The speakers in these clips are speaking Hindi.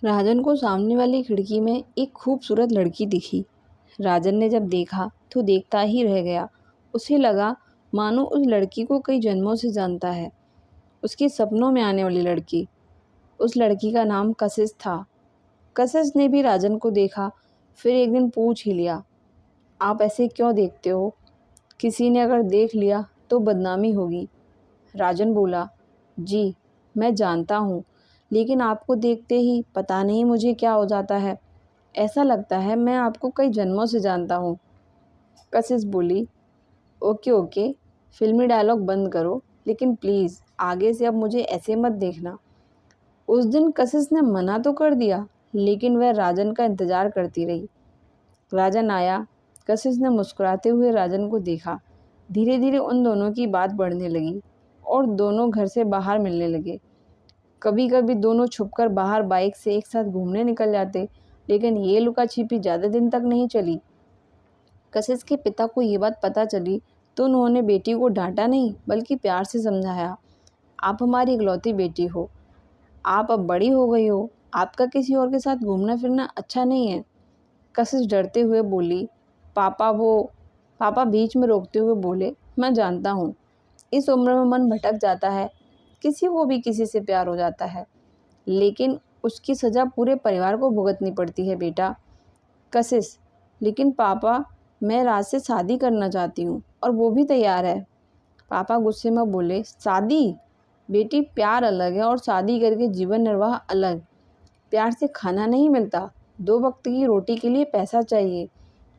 राजन को सामने वाली खिड़की में एक खूबसूरत लड़की दिखी। राजन ने जब देखा तो देखता ही रह गया। उसे लगा मानो उस लड़की को कई जन्मों से जानता है। उसके सपनों में आने वाली लड़की। उस लड़की का नाम कशिश था। कशिश ने भी राजन को देखा, फिर एक दिन पूछ ही लिया, आप ऐसे क्यों देखते हो? किसी ने अगर देख लिया तो बदनामी होगी। राजन बोला, जी मैं जानता हूँ, लेकिन आपको देखते ही पता नहीं मुझे क्या हो जाता है। ऐसा लगता है मैं आपको कई जन्मों से जानता हूँ। कशिश बोली, ओके ओके, फिल्मी डायलॉग बंद करो, लेकिन प्लीज़ आगे से अब मुझे ऐसे मत देखना। उस दिन कशिश ने मना तो कर दिया, लेकिन वह राजन का इंतज़ार करती रही। राजन आया। कशिश ने मुस्कुराते हुए राजन को देखा। धीरे धीरे उन दोनों की बात बढ़ने लगी और दोनों घर से बाहर मिलने लगे। कभी कभी दोनों छुपकर बाहर बाइक से एक साथ घूमने निकल जाते, लेकिन ये लुका छिपी ज़्यादा दिन तक नहीं चली। कशिश के पिता को ये बात पता चली तो उन्होंने बेटी को डांटा नहीं, बल्कि प्यार से समझाया, आप हमारी इकलौती बेटी हो, आप अब बड़ी हो गई हो, आपका किसी और के साथ घूमना फिरना अच्छा नहीं है। कशिश डरते हुए बोली, पापा बीच में रोकते हुए बोले, मैं जानता हूँ इस उम्र में मन भटक जाता है, किसी को भी किसी से प्यार हो जाता है, लेकिन उसकी सज़ा पूरे परिवार को भुगतनी पड़ती है बेटा। कशिश, लेकिन पापा मैं राज से शादी करना चाहती हूँ और वो भी तैयार है। पापा गुस्से में बोले, शादी? बेटी प्यार अलग है और शादी करके जीवन निर्वाह अलग। प्यार से खाना नहीं मिलता, 2 वक्त की रोटी के लिए पैसा चाहिए।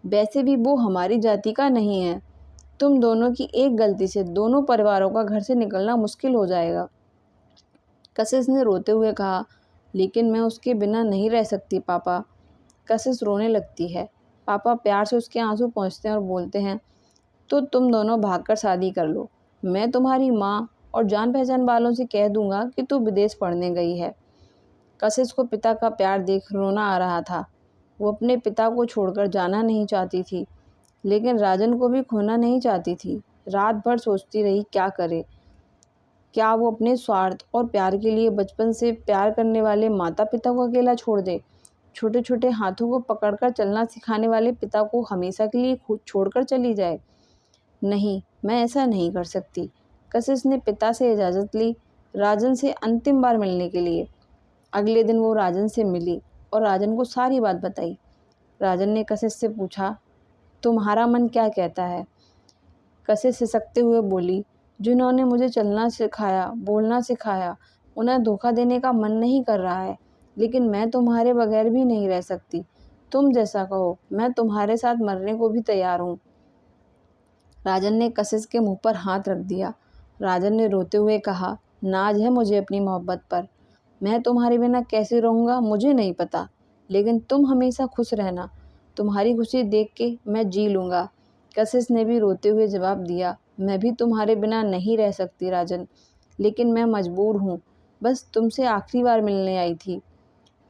वैसे भी वो हमारी जाति का नहीं है। तुम दोनों की एक गलती से दोनों परिवारों का घर से निकलना मुश्किल हो जाएगा। कशिश ने रोते हुए कहा, लेकिन मैं उसके बिना नहीं रह सकती पापा। कशिश रोने लगती है। पापा प्यार से उसके आंसू पोंछते हैं और बोलते हैं, तो तुम दोनों भागकर शादी कर लो। मैं तुम्हारी माँ और जान पहचान वालों से कह दूंगा कि तू विदेश पढ़ने गई है। कशिश को पिता का प्यार देख रोना आ रहा था। वो अपने पिता को छोड़कर जाना नहीं चाहती थी, लेकिन राजन को भी खोना नहीं चाहती थी। रात भर सोचती रही क्या करे। क्या वो अपने स्वार्थ और प्यार के लिए बचपन से प्यार करने वाले माता पिता को अकेला छोड़ दे? छोटे छोटे हाथों को पकड़कर चलना सिखाने वाले पिता को हमेशा के लिए खुद छोड़कर चली जाए? नहीं, मैं ऐसा नहीं कर सकती। कशिश ने पिता से इजाज़त ली, राजन से अंतिम बार मिलने के लिए। अगले दिन वो राजन से मिली और राजन को सारी बात बताई। राजन ने कशिश से पूछा, तुम्हारा मन क्या कहता है? कशिश सिसकते हुए बोली, जिन्होंने मुझे चलना सिखाया, बोलना सिखाया, उन्हें धोखा देने का मन नहीं कर रहा है, लेकिन मैं तुम्हारे बगैर भी नहीं रह सकती। तुम जैसा कहो, मैं तुम्हारे साथ मरने को भी तैयार हूँ। राजन ने कशिश के मुंह पर हाथ रख दिया। राजन ने रोते हुए कहा, नाज है मुझे अपनी मोहब्बत पर। मैं तुम्हारे बिना कैसे रहूँगा मुझे नहीं पता, लेकिन तुम हमेशा खुश रहना। तुम्हारी खुशी देख के मैं जी लूँगा। कशिश ने भी रोते हुए जवाब दिया, मैं भी तुम्हारे बिना नहीं रह सकती राजन, लेकिन मैं मजबूर हूँ। बस तुमसे आखिरी बार मिलने आई थी।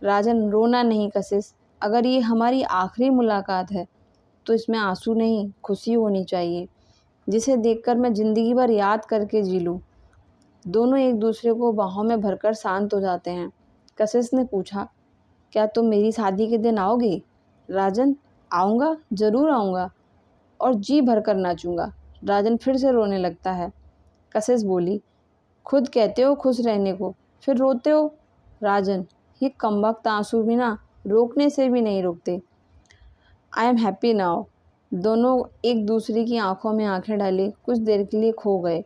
राजन, रोना नहीं कशिश, अगर ये हमारी आखिरी मुलाकात है तो इसमें आंसू नहीं, खुशी होनी चाहिए, जिसे देखकर मैं ज़िंदगी भर याद करके जी लूँ। दोनों एक दूसरे को बाहों में भरकर शांत हो जाते हैं। कशिश ने पूछा, क्या तुम मेरी शादी के दिन आओगे? राजन, आऊँगा, ज़रूर आऊँगा और जी भरकर नाचूँगा। राजन फिर से रोने लगता है। कशिश बोली, खुद कहते हो खुश रहने को, फिर रोते हो। राजन, ये कमबख्त आंसू भी ना रोकने से भी नहीं रुकते। I am happy now. दोनों एक दूसरे की आंखों में आंखें डाले कुछ देर के लिए खो गए।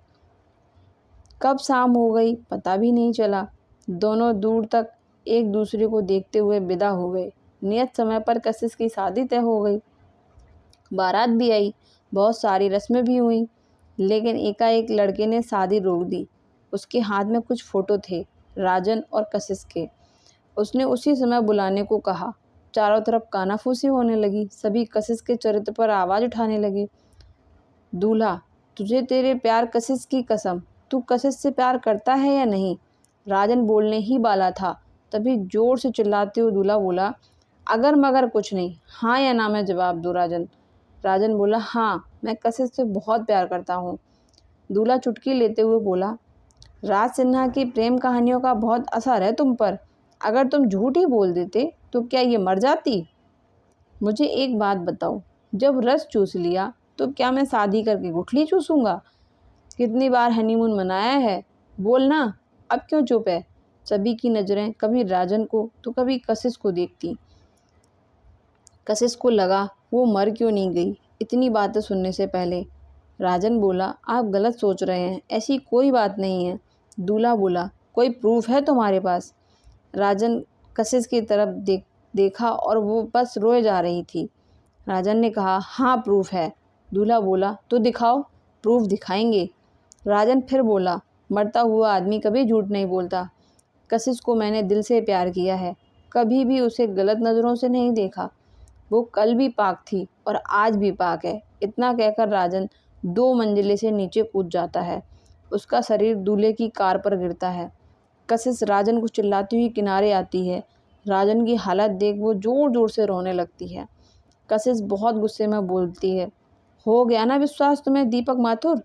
कब शाम हो गई पता भी नहीं चला। दोनों दूर तक एक दूसरे को देखते हुए विदा हो गए। नियत समय पर कशिश की शादी तय हो गई। बारात भी आई, बहुत सारी रस्में भी हुई, लेकिन एकाएक लड़के ने शादी रोक दी। उसके हाथ में कुछ फ़ोटो थे, राजन और कशिश के। उसने उसी समय बुलाने को कहा। चारों तरफ कानाफूसी होने लगी। सभी कशिश के चरित्र पर आवाज़ उठाने लगे। दूल्हा, तुझे तेरे प्यार कशिश की कसम, तू कशिश से प्यार करता है या नहीं? राजन बोलने ही वाला था, तभी जोर से चिल्लाते हुए दूल्हा बोला, अगर मगर कुछ नहीं, हाँ या ना में जवाब दो राजन। राजन बोला, हाँ, मैं कशिश से बहुत प्यार करता हूँ। दूल्हा चुटकी लेते हुए बोला, राज सिन्हा की प्रेम कहानियों का बहुत असर है तुम पर। अगर तुम झूठ ही बोल देते तो क्या ये मर जाती? मुझे एक बात बताओ, जब रस चूस लिया तो क्या मैं शादी करके गुठली चूसूंगा? कितनी बार हनीमून मनाया है? बोल ना, अब क्यों चुप है? सभी की नज़रें कभी राजन को तो कभी कशिश को देखती। कशिश को लगा वो मर क्यों नहीं गई इतनी बातें सुनने से पहले। राजन बोला, आप गलत सोच रहे हैं, ऐसी कोई बात नहीं है। दूल्हा बोला, कोई प्रूफ है तुम्हारे पास? राजन कशिश की तरफ देखा और वो बस रोए जा रही थी। राजन ने कहा, हाँ प्रूफ है। दूल्हा बोला, तो दिखाओ। प्रूफ दिखाएंगे। राजन फिर बोला, मरता हुआ आदमी कभी झूठ नहीं बोलता। कशिश को मैंने दिल से प्यार किया है, कभी भी उसे गलत नज़रों से नहीं देखा। वो कल भी पाक थी और आज भी पाक है। इतना कहकर राजन 2 मंजिले से नीचे कूद जाता है। उसका शरीर दूल्हे की कार पर गिरता है। कशिश राजन को चिल्लाती हुई किनारे आती है। राजन की हालत देख वो ज़ोर ज़ोर से रोने लगती है। कशिश बहुत गुस्से में बोलती है, हो गया ना विश्वास तुम्हें दीपक माथुर?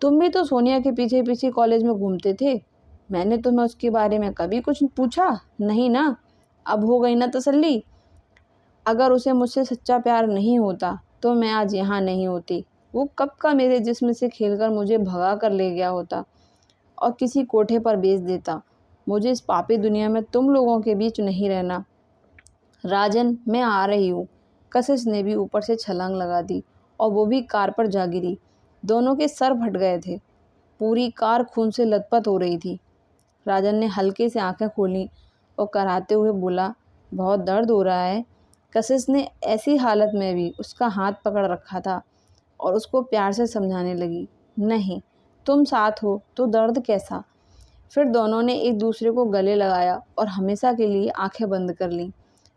तुम भी तो सोनिया के पीछे पीछे कॉलेज में घूमते थे। मैंने तुम्हें उसके बारे में कभी कुछ पूछा नहीं ना? अब हो गई ना तसल्ली? अगर उसे मुझसे सच्चा प्यार नहीं होता तो मैं आज यहाँ नहीं होती। वो कब का मेरे जिस्म से खेलकर मुझे भगा कर ले गया होता और किसी कोठे पर बेच देता। मुझे इस पापी दुनिया में तुम लोगों के बीच नहीं रहना। राजन, मैं आ रही हूँ। कशिश ने भी ऊपर से छलांग लगा दी और वो भी कार पर जा गिरी। दोनों के सर फट गए थे। पूरी कार खून से लथपथ हो रही थी। राजन ने हल्के से आंखें खोली और कराहते हुए बोला, बहुत दर्द हो रहा है। कशिश ने ऐसी हालत में भी उसका हाथ पकड़ रखा था और उसको प्यार से समझाने लगी, नहीं, तुम साथ हो तो दर्द कैसा। फिर दोनों ने एक दूसरे को गले लगाया और हमेशा के लिए आंखें बंद कर लीं।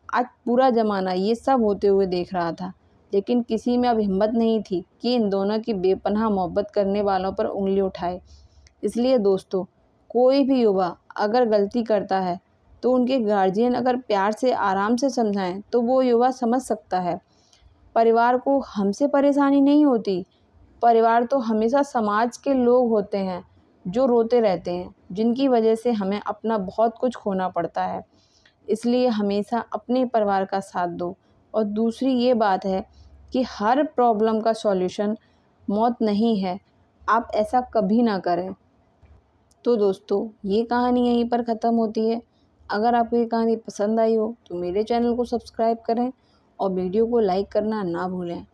आज पूरा ज़माना ये सब होते हुए देख रहा था, लेकिन किसी में अब हिम्मत नहीं थी कि इन दोनों की बेपनाह मोहब्बत करने वालों पर उंगली उठाए। इसलिए दोस्तों, कोई भी युवा अगर गलती करता है तो उनके गार्जियन अगर प्यार से आराम से समझाएं तो वो युवा समझ सकता है। परिवार को हमसे परेशानी नहीं होती। परिवार तो हमेशा समाज के लोग होते हैं जो रोते रहते हैं, जिनकी वजह से हमें अपना बहुत कुछ खोना पड़ता है। इसलिए हमेशा अपने परिवार का साथ दो। और दूसरी ये बात है कि हर प्रॉब्लम का सॉल्यूशन मौत नहीं है। आप ऐसा कभी ना करें। तो दोस्तों, ये कहानी यहीं पर ख़त्म होती है। अगर आपको ये कहानी पसंद आई हो तो मेरे चैनल को सब्सक्राइब करें और वीडियो को लाइक करना ना भूलें।